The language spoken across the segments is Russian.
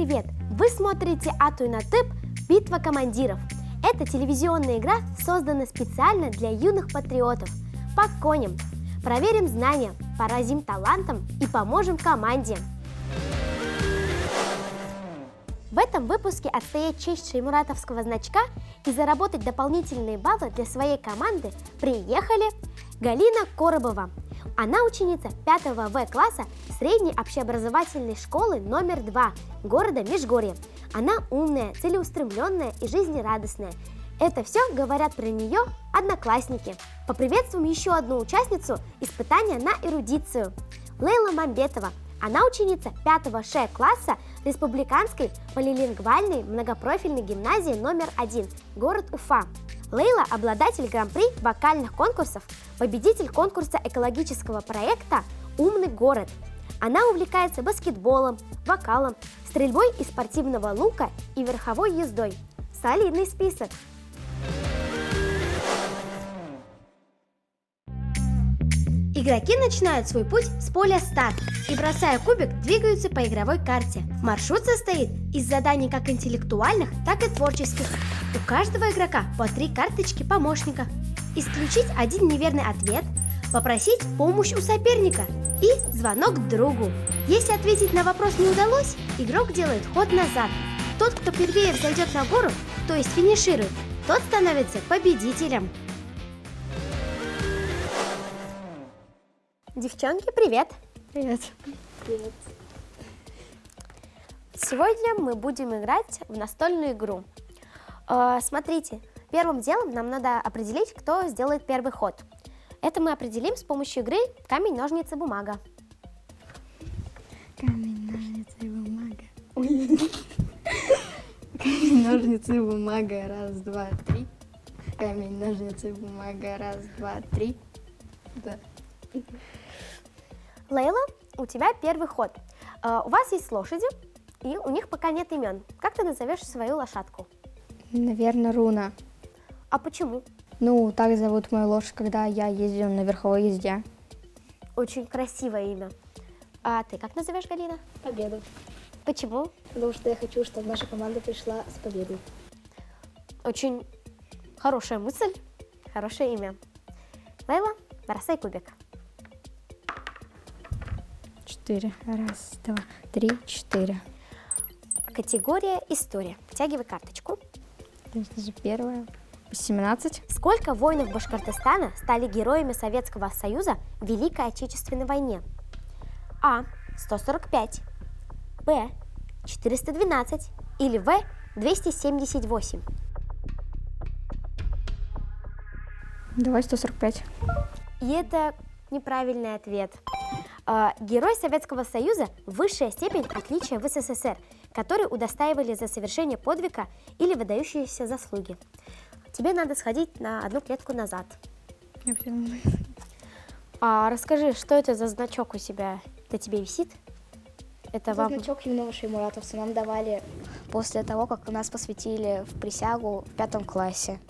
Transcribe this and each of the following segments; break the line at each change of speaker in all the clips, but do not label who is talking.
привет! Вы смотрите Атуй на Тып «Битва командиров». Эта телевизионная игра создана специально для юных патриотов. По коням. Проверим знания, поразим талантом и поможем команде. В этом выпуске отстоять честь шеймуратовского значка и заработать дополнительные баллы для своей команды приехали Галина Коробова. Она ученица 5 В-класса средней общеобразовательной школы номер 2 города Межгорье. Она умная, целеустремленная и жизнерадостная. Это все говорят про нее одноклассники. Поприветствуем еще одну участницу испытания на эрудицию. Лейла Мамбетова. Она ученица 5 Ш-класса Республиканской полилингвальной многопрофильной гимназии номер 1, город Уфа. Лейла – обладатель гран-при вокальных конкурсов, победитель конкурса экологического проекта «Умный город». Она увлекается баскетболом, вокалом, стрельбой из спортивного лука и верховой ездой. Солидный список! Игроки начинают свой путь с поля старт и, бросая кубик, двигаются по игровой карте. Маршрут состоит из заданий как интеллектуальных, так и творческих. У каждого игрока по 3 карточки помощника. Исключить один неверный ответ, попросить помощь у соперника и звонок другу. Если ответить на вопрос не удалось, игрок делает ход назад. Тот, кто первее взойдет на гору, то есть финиширует, тот становится победителем. Девчонки, привет!
Привет. Привет.
Сегодня мы будем играть в настольную игру. Смотрите, первым делом нам надо определить, кто сделает первый ход. Это мы определим с помощью игры камень, ножницы, бумага.
Камень, ножницы, бумага. Камень, ножницы, бумага. Раз, два, три. Камень, ножницы, бумага. Раз, два, три. Да.
Лейла, у тебя первый ход. У вас есть лошади, и у них пока нет имен. Как ты назовешь свою лошадку?
Наверное, Руна.
А почему?
Ну, так зовут мою лошадь, когда я ездил на верховой езде.
Очень красивое имя. А ты как назовешь, Галина?
Победу.
Почему?
Потому что я хочу, чтобы наша команда пришла с победой.
Очень хорошая мысль, хорошее имя. Лейла, бросай кубик.
4. Раз, два, три, 4.
Категория «История». Втягивай карточку.
Это же первое. 18.
Сколько воинов Башкортостана стали героями Советского Союза в Великой Отечественной войне? А. 145. Б. 412. Или В. 278.
Давай 145.
И это неправильный ответ. Герой Советского Союза – высшая степень отличия в СССР, который удостаивали за совершение подвига или выдающиеся заслуги. Тебе надо сходить на одну клетку назад.
Я поняла.
Расскажи, что это за значок у тебя на тебе висит? Это вам...
Значок юного шеймуратовца нам давали после того, как нас посвятили в присягу в 5 классе.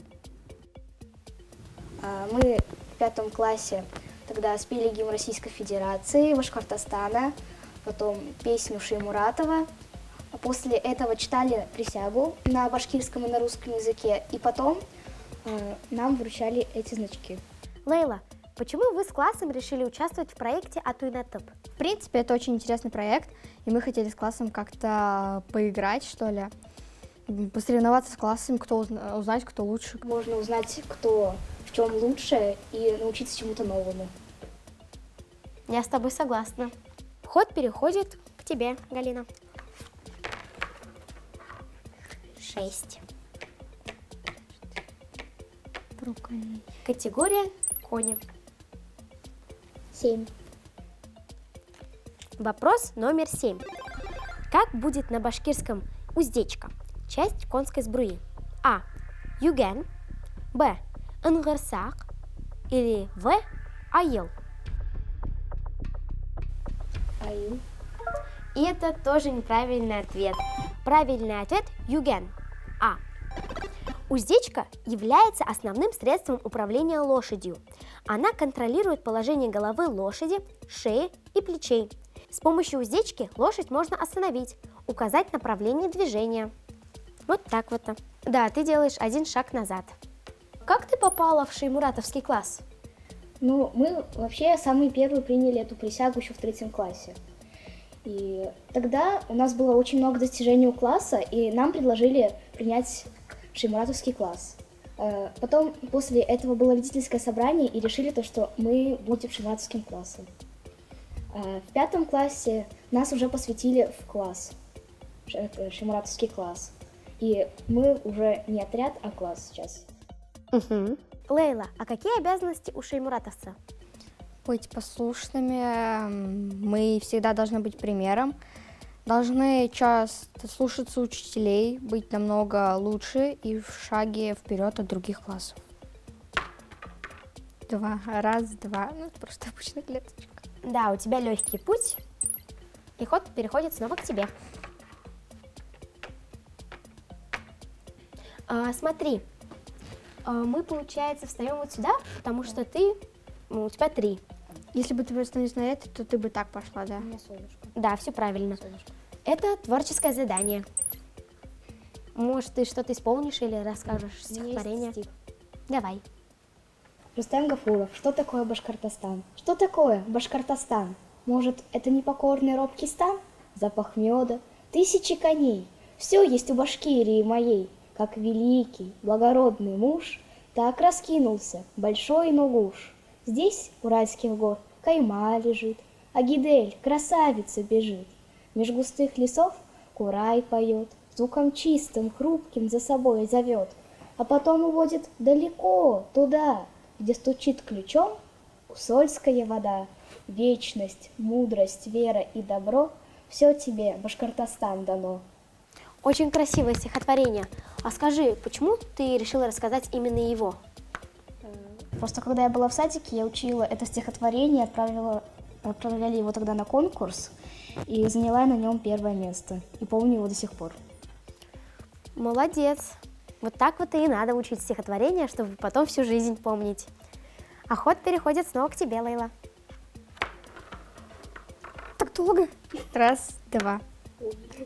Мы в 5 классе тогда спели гимн Российской Федерации, Башкортостана, потом песню Шеймуратова. После этого читали присягу на башкирском и на русском языке, и потом нам вручали эти значки.
Лейла, почему вы с классом решили участвовать в проекте «Атуй на Тып»?
В принципе, это очень интересный проект, и мы хотели с классом как-то поиграть, что ли, посоревноваться с классом, узнать, кто лучше.
Можно узнать, кто в чем лучше, и научиться чему-то новому.
Я с тобой согласна. Ход переходит к тебе, Галина. 6. Категория «Кони».
7.
Вопрос номер 7. Как будет на башкирском уздечка, часть конской сбруи? А. Юген. Б. Ыңгырсак. Или В. Айыл.
Айыл.
И это тоже неправильный ответ. Правильный ответ – юген. А. Уздечка является основным средством управления лошадью. Она контролирует положение головы лошади, шеи и плечей. С помощью уздечки лошадь можно остановить, указать направление движения. Вот так вот. Да, ты делаешь один шаг назад. Как ты попала в Шеймуратовский класс?
Ну, мы вообще самые первые приняли эту присягу еще в 3 классе. И тогда у нас было очень много достижений у класса, и нам предложили принять Шеймуратовский класс. Потом после этого было родительское собрание, и решили то, что мы будем Шеймуратовским классом. В 5 классе нас уже посвятили в класс, Шеймуратовский класс. И мы уже не отряд, а класс сейчас.
Угу. Лейла, а какие обязанности у шеймуратовца?
Быть послушными, мы всегда должны быть примером, должны часто слушаться учителей, быть намного лучше и в шаге вперед от других классов. 2, раз, 2, ну это просто обычная клеточка.
Да, у тебя легкий путь, и ход переходит снова к тебе. Смотри, мы, получается, встаем вот сюда, потому что у тебя 3.
Если бы ты просто на это, то ты бы так пошла, да?
У меня солнышко.
Да, все правильно.
Солнышко.
Это творческое задание. Может, ты что-то исполнишь или расскажешь стихотворение?
Есть стих.
Давай.
Рустем Гафуров. Что такое Башкортостан? Что такое Башкортостан? Может, это непокорный робкий стан? Запах меда, тысячи коней. Все есть у Башкирии моей. Как великий, благородный муж, так раскинулся большой Нугуш. Здесь, у райских гор, кайма лежит, а Гидель, красавица, бежит. Меж густых лесов курай поет, звуком чистым, хрупким за собой зовет, а потом уводит далеко, туда, где стучит ключом усольская вода. Вечность, мудрость, вера и добро — все тебе, Башкортостан, дано.
Очень красивое стихотворение. А скажи, почему ты решила рассказать именно его?
Просто когда я была в садике, я учила это стихотворение, отправляли его тогда на конкурс, и заняла на нем 1 место. И помню его до сих пор.
Молодец. Вот так вот и надо учить стихотворение, чтобы потом всю жизнь помнить. А ход переходит снова к тебе, Лейла.
Так долго. Раз, 2.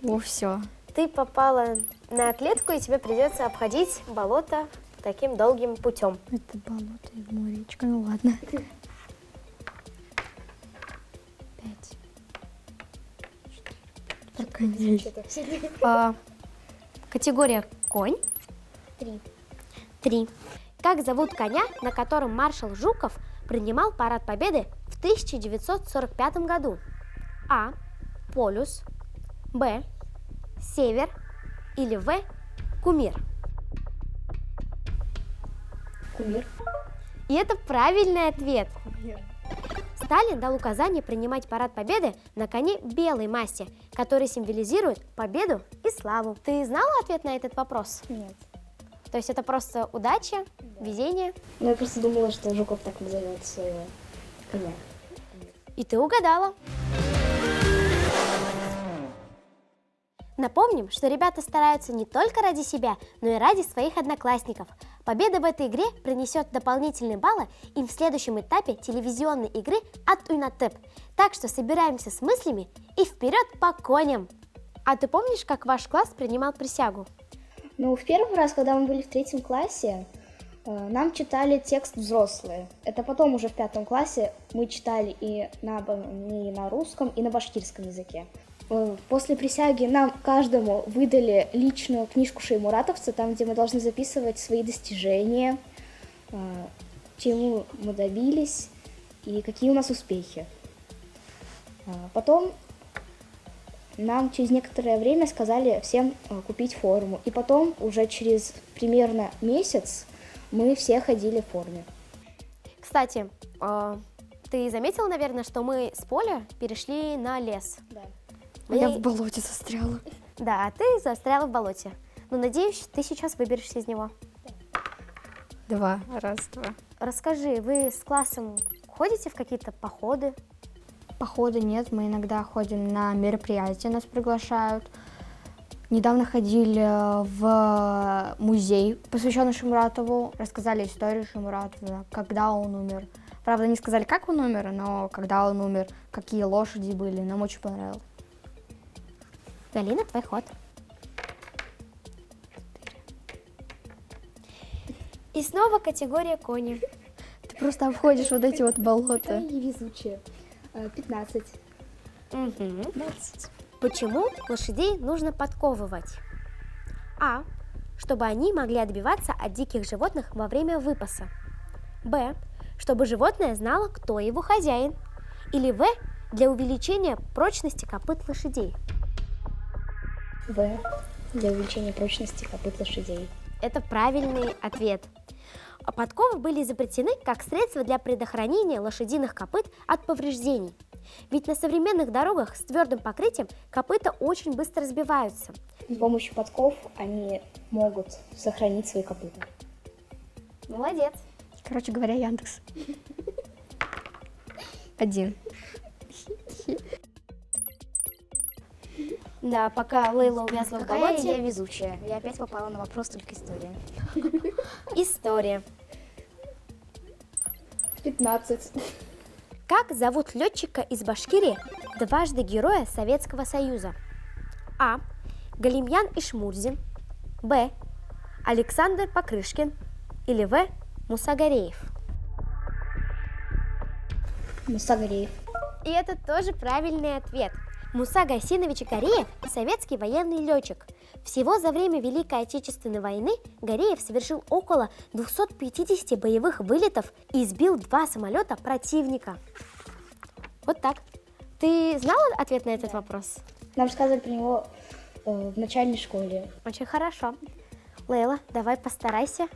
О, все.
Ты попала на клетку, и тебе придется обходить болото таким долгим путем.
Это болото и в море речка, ну ладно. 5. Проконись.
Категория конь.
3.
3. Как зовут коня, на котором маршал Жуков принимал парад Победы в 1945 году? А. Полюс. Б. Север. Или В. Кумир.
Кумир.
И это правильный ответ. Сталин дал указание принимать парад Победы на коне белой масти, который символизирует победу и славу. Ты знала ответ на этот вопрос?
Нет.
То есть это просто удача, везение?
Ну, я просто думала, что Жуков так назовет своего коня.
И ты угадала. Напомним, что ребята стараются не только ради себя, но и ради своих одноклассников. Победа в этой игре принесет дополнительные баллы им в следующем этапе телевизионной игры от Уйнатеп. Так что собираемся с мыслями и вперед по коням! А ты помнишь, как ваш класс принимал присягу?
Ну, в первый раз, когда мы были в 3 классе, нам читали текст взрослые. Это потом уже в 5 классе мы читали и на русском, и на башкирском языке. После присяги нам каждому выдали личную книжку шеймуратовца, там, где мы должны записывать свои достижения, чему мы добились и какие у нас успехи. Потом нам через некоторое время сказали всем купить форму. И потом уже через примерно месяц мы все ходили в форме.
Кстати, ты заметила, наверное, что мы с поля перешли на лес?
Да.
Я в болоте застряла.
Да, а ты застряла в болоте. Ну, надеюсь, ты сейчас выберешься из него.
2, раз, 2.
Расскажи, вы с классом ходите в какие-то походы?
Похода нет, мы иногда ходим на мероприятия, нас приглашают. Недавно ходили в музей, посвященный Шеймуратову, рассказали историю Шеймуратова, когда он умер. Правда, не сказали, как он умер, но когда он умер, какие лошади были, нам очень понравилось.
Галина, твой ход. И снова категория кони.
Ты просто обходишь вот эти вот болота.
Какая невезучая. 15.
Мгм. Почему лошадей нужно подковывать? А. Чтобы они могли отбиваться от диких животных во время выпаса. Б. Чтобы животное знало, кто его хозяин. Или В. Для увеличения прочности копыт лошадей.
В. Для увеличения прочности копыт лошадей.
Это правильный ответ. А подковы были изобретены как средство для предохранения лошадиных копыт от повреждений. Ведь на современных дорогах с твердым покрытием копыта очень быстро разбиваются.
С помощью подков они могут сохранить свои копыта.
Молодец.
Короче говоря, Яндекс. 1.
Да, пока Лейла увязла в
Какая я
болоте.
везучая. Я опять попала на вопрос только история.
История.
15.
Как зовут летчика из Башкирии, дважды Героя Советского Союза? А. Галимьян Ишмурзин. Б. Александр Покрышкин. Или В. Мусагареев.
Мусагареев.
И это тоже правильный ответ. Муса Гайсинович Гореев – советский военный летчик. Всего за время Великой Отечественной войны Гореев совершил около 250 боевых вылетов и сбил 2 самолета противника. Вот так. Ты знала ответ на этот вопрос?
Нам рассказывали про него в начальной школе.
Очень хорошо. Лейла, давай постарайся.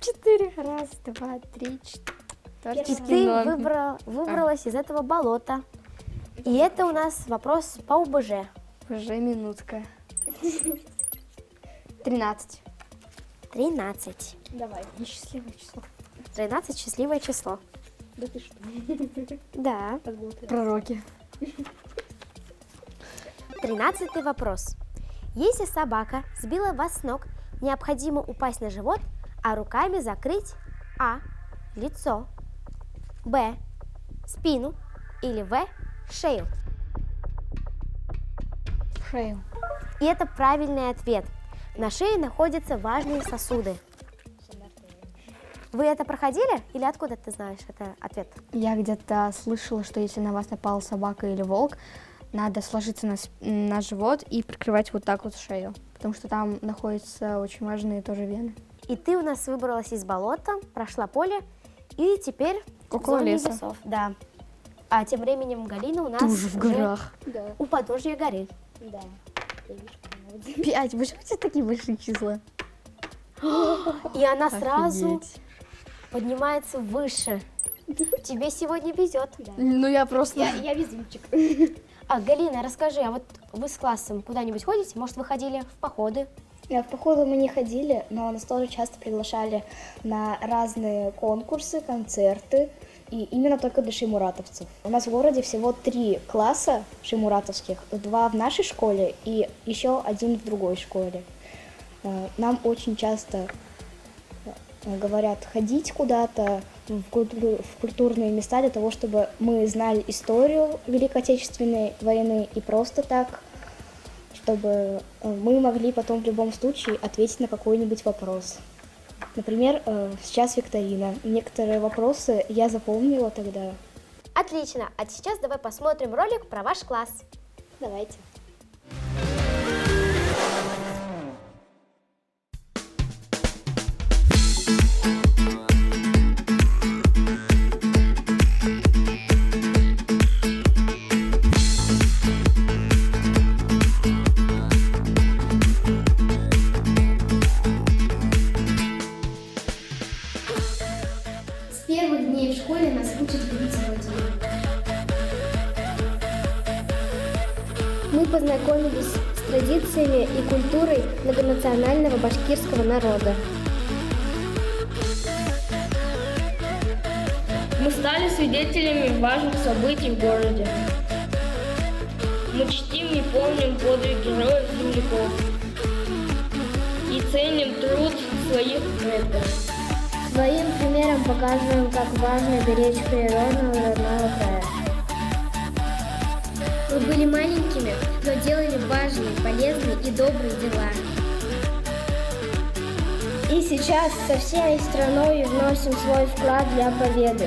4. Раз, два, три, 4.
И ты выбралась из этого болота. И это у нас вопрос по УБЖ.
Уже минутка. 13.
13.
Давай.
Несчастливое число.
13 – счастливое число.
Да ты что?
Да.
Как будто.
Пророки.
13-й вопрос. Если собака сбила вас с ног, необходимо упасть на живот, а руками закрыть А. Лицо, Б. Спину или В. Шею.
Шею.
И это правильный ответ. На шее находятся важные сосуды. Вы это проходили или откуда ты знаешь это ответ?
Я где-то слышала, что если на вас напала собака или волк, надо сложиться на живот и прикрывать вот так вот шею, потому что там находятся очень важные тоже вены.
И ты у нас выбралась из болота, прошла поле и теперь
Около
в зоне
леса.
лесов. Да. А тем временем Галина у нас
Тоже в горах.
Да.
у подножья горы.
Да. Я вижу, как молодец.
5. Почему у тебя такие большие числа?
И она сразу
Офигеть.
поднимается выше. Тебе сегодня везет.
Ну я просто...
Я везунчик.
А, Галина, расскажи, а вот вы с классом куда-нибудь ходите? Может, вы ходили в походы?
В походу мы не ходили, но нас тоже часто приглашали на разные конкурсы, концерты. И именно только для шеймуратовцев. У нас в городе всего 3 класса шеймуратовских, 2 в нашей школе и еще 1 в другой школе. Нам очень часто говорят ходить куда-то в культурные места для того, чтобы мы знали историю Великой Отечественной войны и просто так, чтобы мы могли потом в любом случае ответить на какой-нибудь вопрос. Например, сейчас викторина. Некоторые вопросы я запомнила тогда.
Отлично. А сейчас давай посмотрим ролик про ваш класс.
Давайте. С первых дней в школе нас учат любить Родину. Мы познакомились с традициями и культурой многонационального башкирского народа.
Мы стали свидетелями важных событий в городе. Мы чтим и помним подвиг героев-земляков и ценим труд своих предков.
Своим примером показываем, как важно беречь природу родного края.
Вы были маленькими, но делали важные, полезные и добрые дела.
И сейчас со всей страной вносим свой вклад для победы.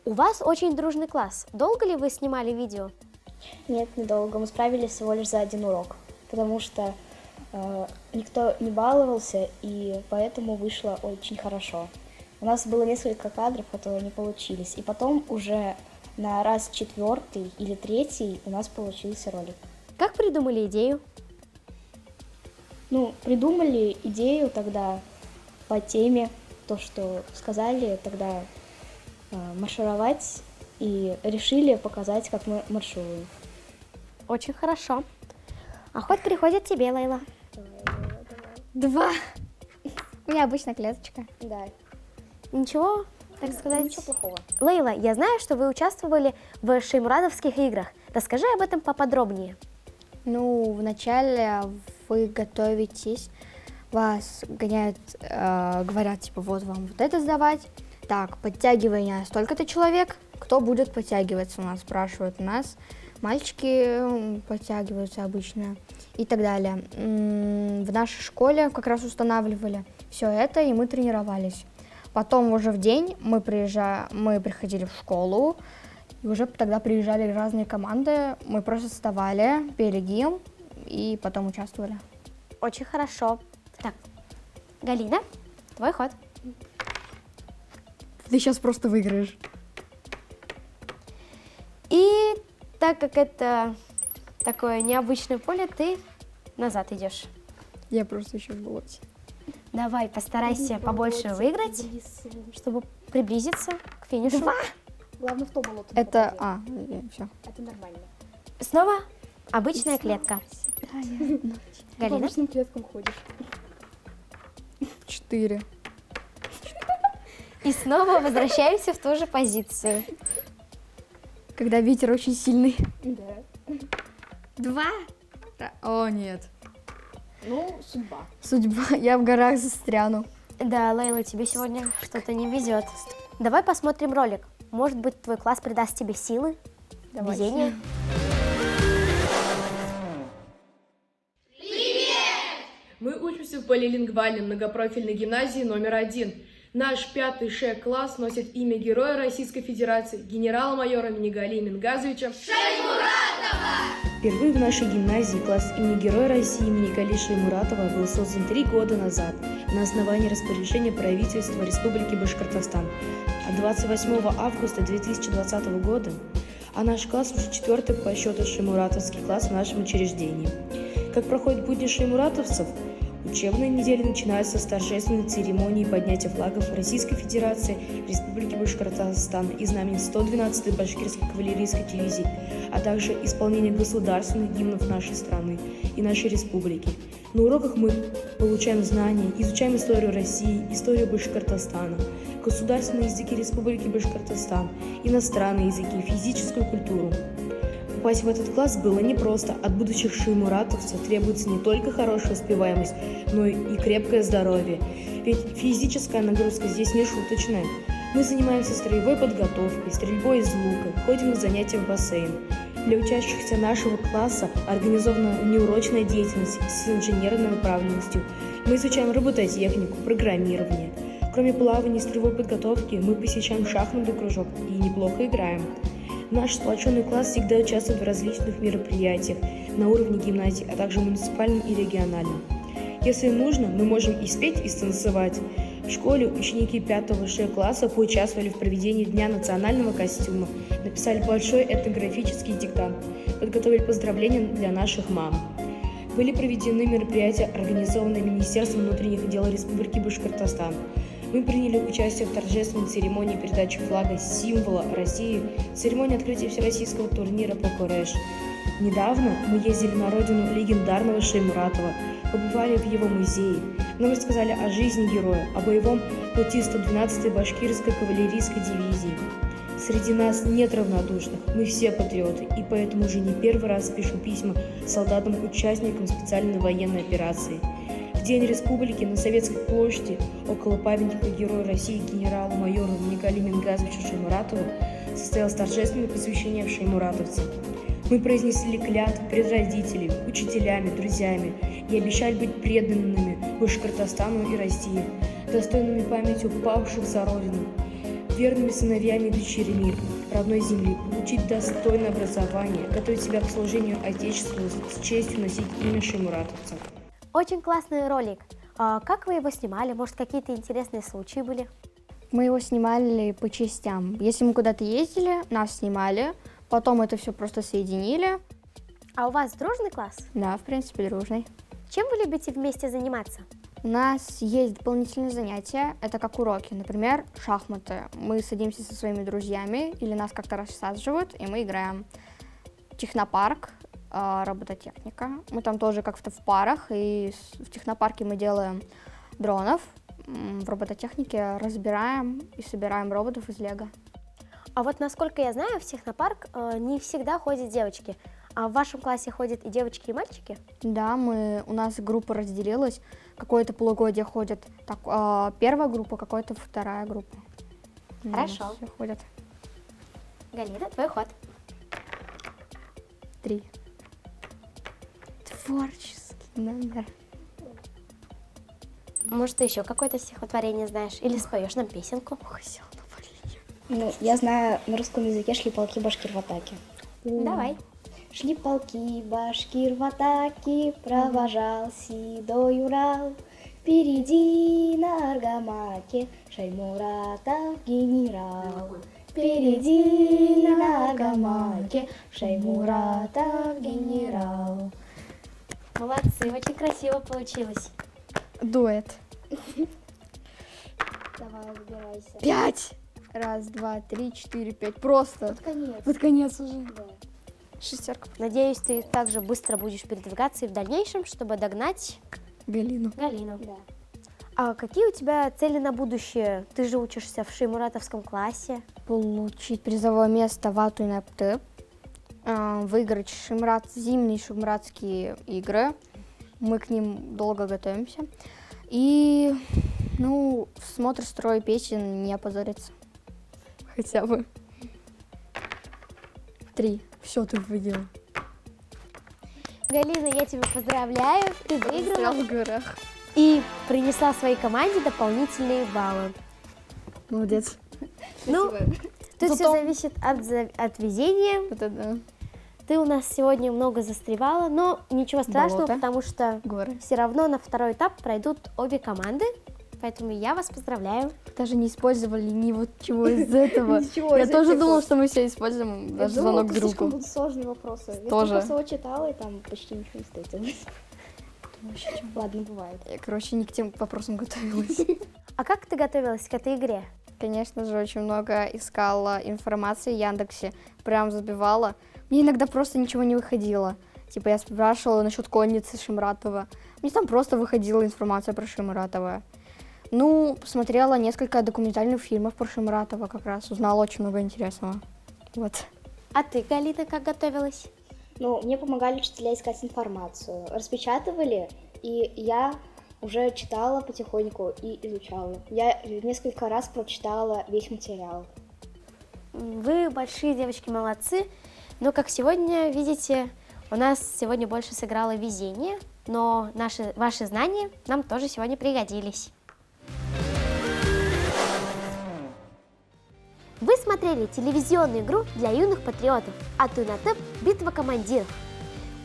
У вас очень дружный класс. Долго ли вы снимали видео?
Нет, недолго. Мы справились всего лишь за один урок, потому что никто не баловался, и поэтому вышло очень хорошо. У нас было несколько кадров, которые не получились, и потом уже на раз четвертый или третий у нас получился ролик.
Как придумали идею?
Ну, придумали идею тогда по теме, то, что сказали тогда маршировать, и решили показать, как мы маршируем.
Очень хорошо. А хоть переходит тебе, Лейла.
2. У меня обычная клеточка.
Да,
Ничего, так сказать.
ничего плохого.
Лейла, я знаю, что вы участвовали в шеймуратовских играх. Расскажи об этом поподробнее.
Ну, вначале вы готовитесь, вас гоняют, говорят, типа, вот вам вот это сдавать. Так, подтягивание столько-то человек. Кто будет подтягиваться у нас, спрашивают у нас. Мальчики подтягиваются обычно и так далее. В нашей школе как раз устанавливали все это, и мы тренировались. Потом уже в день мы приходили в школу, и уже тогда приезжали разные команды. Мы просто вставали, пели гимн и потом участвовали.
Очень хорошо. Так, Галина, твой ход.
Ты сейчас просто выиграешь.
И так как это такое необычное поле, ты назад идешь.
Я просто еще в болоте.
Давай, постарайся побольше выиграть, чтобы приблизиться к финишу.
Главное в то болото.
Это, все.
Это нормально.
Снова обычная клетка.
По
Галина,
обычным клеткам ходишь.
4.
и снова возвращаемся в ту же позицию.
Когда ветер очень сильный.
Да.
2. О, нет.
Ну, судьба.
Судьба. Я в горах застряну.
Да, Лейла, тебе сегодня что-то не везет. Давай посмотрим ролик. Может быть, твой класс придаст тебе силы, везения.
Мы учимся в полилингвальной многопрофильной гимназии номер 1. Наш 5-й Ш-класс носит имя Героя Российской Федерации, генерала-майора Минигалии Мингазовича
Впервые в нашей гимназии класс имени Героя России Минигалии Шаймуратова был создан 3 года назад на основании распоряжения правительства Республики Башкортостан от 28 августа 2020 года, а наш класс уже 4-й по счету шаймуратовский класс в нашем учреждении. Как проходят будни шаймуратовцев? Учебные недели начинаются с торжественной церемонии поднятия флагов Российской Федерации, Республики Башкортостан и знамени 112-й башкирской кавалерийской дивизии, а также исполнение государственных гимнов нашей страны и нашей республики. На уроках мы получаем знания, изучаем историю России, историю Башкортостана, государственные языки Республики Башкортостан, иностранные языки, физическую культуру. Попасть в этот класс было непросто. От будущих шаймуратовцев требуется не только хорошая успеваемость, но и крепкое здоровье. Ведь физическая нагрузка здесь не шуточная. Мы занимаемся строевой подготовкой, стрельбой из лука, ходим на занятия в бассейн. Для учащихся нашего класса организована внеурочная деятельность с инженерной направленностью. Мы изучаем робототехнику, программирование. Кроме плавания и строевой подготовки, мы посещаем шахматный кружок и неплохо играем. Наш сплоченный класс всегда участвует в различных мероприятиях на уровне гимназии, а также муниципальном и региональном. Если нужно, мы можем и спеть, и станцевать. В школе ученики 5-го Ш-класса поучаствовали в проведении Дня национального костюма, написали большой этнографический диктант, подготовили поздравления для наших мам. Были проведены мероприятия, организованные Министерством внутренних дел Республики Башкортостан. Мы приняли участие в торжественной церемонии передачи флага символа России, церемонии открытия всероссийского турнира по КОРЭШ. Недавно мы ездили на родину легендарного Шаймуратова, побывали в его музее. Нам рассказали о жизни героя, о боевом пути 112-й башкирской кавалерийской дивизии. Среди нас нет равнодушных, мы все патриоты, и поэтому уже не первый раз пишем письма солдатам-участникам специальной военной операции. В День Республики на Советской площади около памятника Герою России генералу-майору Минигале Мингазовичу Шаймуратову состоялось торжественное посвящение в шаймуратовцам. Мы произнесли клятву перед родителями, учителями, друзьями и обещали быть преданными Башкортостану и России, достойными памяти упавших за Родину, верными сыновьями и дочерями родной земли, получить достойное образование, готовить себя к служению Отечеству, с честью носить имя шаймуратовцев.
Очень классный ролик. Как вы его снимали? Может, какие-то интересные случаи были?
Мы его снимали по частям. Если мы куда-то ездили, нас снимали, потом это все просто соединили.
А у вас дружный класс?
Да, в принципе, дружный.
Чем вы любите вместе заниматься?
У нас есть дополнительные занятия, это как уроки, например, шахматы. Мы садимся со своими друзьями или нас как-то рассаживают, и мы играем. Технопарк, робототехника. Мы там тоже как-то в парах, и в технопарке мы делаем дронов. В робототехнике разбираем и собираем роботов из лего.
А вот насколько я знаю, в технопарк не всегда ходят девочки. А в вашем классе ходят и девочки, и мальчики?
Да, у нас группа разделилась. Какое-то полугодие ходят первая группа, какая-то вторая группа.
Хорошо.
Все ходят.
Галина, твой ход.
3. Творческий номер.
Может, ты еще какое-то стихотворение знаешь? Или споешь нам песенку?
Ну, я знаю на русском языке «Шли полки башкир в атаке».
Давай.
Шли полки башкир в атаке, провожал седой Урал. Впереди на Аргамаке Шаймуратов генерал. Впереди на Аргамаке Шаймуратов генерал.
Молодцы, очень красиво получилось.
Дуэт.
Давай, выбирайся.
5. 1, 2, 3, 4, 5. Просто.
Конец.
Под конец уже.
Да.
Шестерка.
Надеюсь, ты также быстро будешь передвигаться и в дальнейшем, чтобы догнать
Галину.
Галину.
Да.
А какие у тебя цели на будущее? Ты же учишься в шаймуратовском классе.
Получить призовое место в Ату и Нептып. Выиграть зимние шаймуратские игры. Мы к ним долго готовимся. И, смотр строя песен не опозориться. Хотя бы. 3. Все, ты победила.
Галина, я тебя поздравляю, ты выиграла
в горах.
и принесла своей команде дополнительные баллы.
Молодец.
Ну, тут все зависит от везения.
Это да.
Ты у нас сегодня много застревала, но ничего страшного,
Болото.
потому что
Горы.
все равно на второй этап пройдут обе команды. Поэтому я вас поздравляю.
Даже не использовали ни вот чего из этого.
Ничего
Я
из
тоже
этих
думала,
вот.
что мы все используем даже звонок
слишком
другу.
будут сложные вопросы. Я
Тоже.
только всего читала, и там почти ничего не встретилось. Ладно, бывает.
Я, не к тем вопросам готовилась.
А как ты готовилась к этой игре?
Конечно же, очень много искала информации в Яндексе, прям забивала. Мне иногда просто ничего не выходило. Типа я спрашивала насчет конницы Шаймуратова. Мне там просто выходила информация про Шаймуратова. Посмотрела несколько документальных фильмов про Шаймуратова как раз, узнала очень много интересного. Вот.
А ты, Галина, как готовилась?
Мне помогали учителя искать информацию, распечатывали, и я уже читала потихоньку и изучала. Я несколько раз прочитала весь материал.
Вы большие девочки, молодцы. Но, как сегодня видите, у нас сегодня больше сыграло везение, но ваши знания нам тоже сегодня пригодились. Вы смотрели телевизионную игру для юных патриотов «Ату и Нептып. Битва командиров».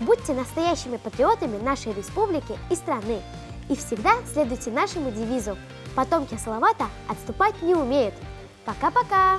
Будьте настоящими патриотами нашей республики и страны. И всегда следуйте нашему девизу «Потомки Салавата отступать не умеют». Пока-пока!